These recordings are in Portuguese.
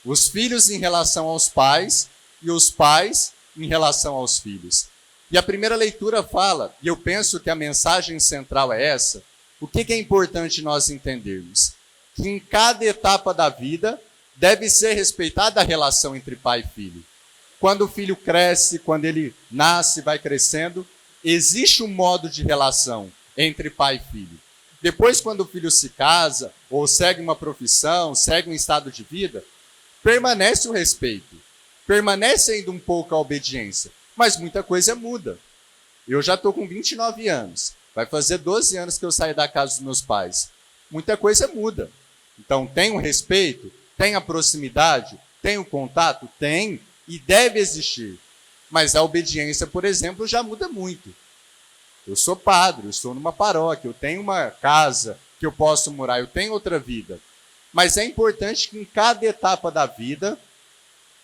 Os filhos em relação aos pais e os pais em relação aos filhos. E a primeira leitura fala, e eu penso que a mensagem central é essa, o que é importante nós entendermos? Que em cada etapa da vida deve ser respeitada a relação entre pai e filho. Quando o filho cresce, quando ele nasce, vai crescendo, existe um modo de relação entre pai e filho. Depois, quando o filho se casa, ou segue uma profissão, segue um estado de vida, permanece o respeito, permanece ainda um pouco a obediência, mas muita coisa muda. Eu já estou com 29 anos, vai fazer 12 anos que eu saí da casa dos meus pais. Muita coisa muda. Então, tem o respeito, tem a proximidade, tem o contato? Tem e deve existir. Mas a obediência, por exemplo, já muda muito. Eu sou padre, eu estou numa paróquia, eu tenho uma casa que eu posso morar, eu tenho outra vida. Mas é importante que em cada etapa da vida,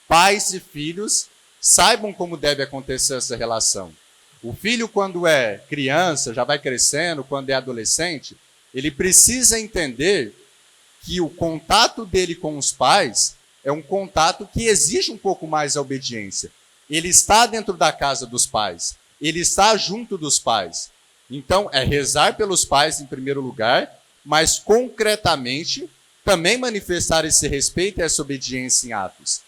pais e filhos saibam como deve acontecer essa relação. O filho, quando é criança, já vai crescendo, quando é adolescente, ele precisa entender que o contato dele com os pais é um contato que exige um pouco mais a obediência. Ele está dentro da casa dos pais, ele está junto dos pais. Então, é rezar pelos pais em primeiro lugar, mas concretamente também manifestar esse respeito e essa obediência em atos.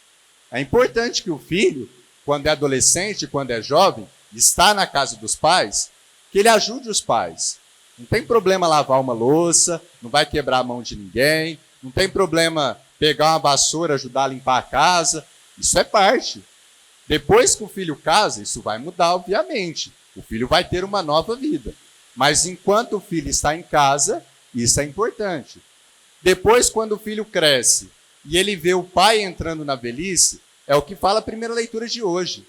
É importante que o filho, quando é adolescente, quando é jovem, está na casa dos pais, que ele ajude os pais. Não tem problema lavar uma louça, não vai quebrar a mão de ninguém, não tem problema pegar uma vassoura, ajudar a limpar a casa. Isso é parte. Depois que o filho casa, isso vai mudar, obviamente. O filho vai ter uma nova vida. Mas enquanto o filho está em casa, isso é importante. Depois, quando o filho cresce e ele vê o pai entrando na velhice, é o que fala a primeira leitura de hoje.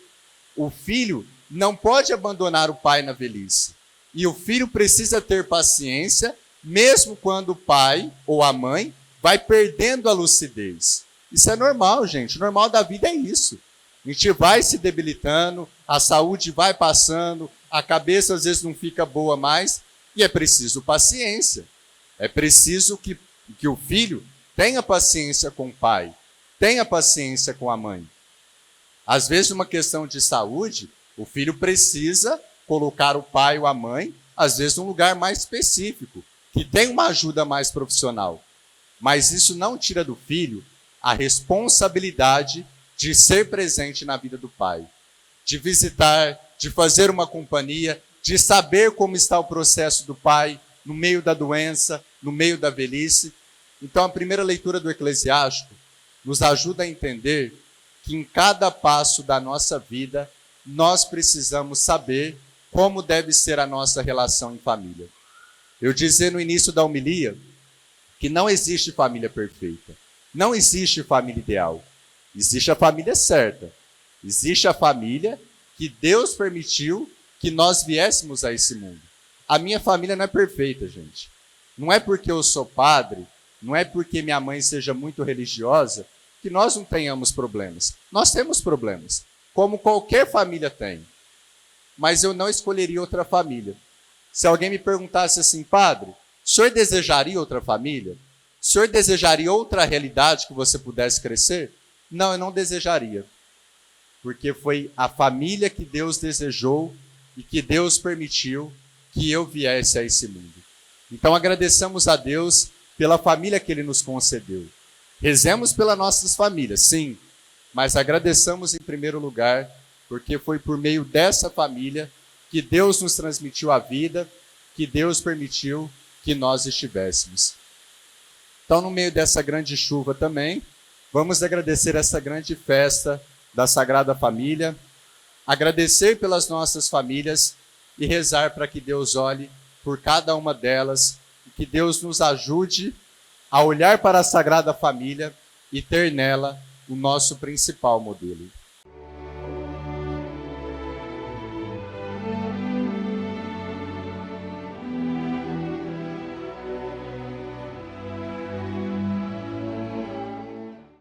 O filho não pode abandonar o pai na velhice. E o filho precisa ter paciência, mesmo quando o pai ou a mãe vai perdendo a lucidez. Isso é normal, gente. O normal da vida é isso. A gente vai se debilitando, a saúde vai passando, a cabeça às vezes não fica boa mais, e é preciso paciência. É preciso que o filho tenha paciência com o pai, tenha paciência com a mãe. Às vezes, uma questão de saúde, o filho precisa colocar o pai ou a mãe, às vezes, num lugar mais específico, que tem uma ajuda mais profissional. Mas isso não tira do filho a responsabilidade de ser presente na vida do pai, de visitar, de fazer uma companhia, de saber como está o processo do pai no meio da doença, no meio da velhice. Então, a primeira leitura do Eclesiástico nos ajuda a entender que em cada passo da nossa vida, nós precisamos saber como deve ser a nossa relação em família. Eu dizia no início da homilia que não existe família perfeita, não existe família ideal. Existe a família certa, existe a família que Deus permitiu que nós viéssemos a esse mundo. A minha família não é perfeita, gente. Não é porque eu sou padre, não é porque minha mãe seja muito religiosa, que nós não tenhamos problemas. Nós temos problemas, como qualquer família tem. Mas eu não escolheria outra família. Se alguém me perguntasse assim, padre, o senhor desejaria outra família? O senhor desejaria outra realidade que você pudesse crescer? Não, eu não desejaria. Porque foi a família que Deus desejou e que Deus permitiu que eu viesse a esse mundo. Então agradecemos a Deus pela família que Ele nos concedeu. Rezemos pelas nossas famílias, sim, mas agradeçamos em primeiro lugar, porque foi por meio dessa família que Deus nos transmitiu a vida, que Deus permitiu que nós estivéssemos. Então, no meio dessa grande chuva também, vamos agradecer essa grande festa da Sagrada Família, agradecer pelas nossas famílias e rezar para que Deus olhe por cada uma delas e que Deus nos ajude a olhar para a Sagrada Família e ter nela o nosso principal modelo.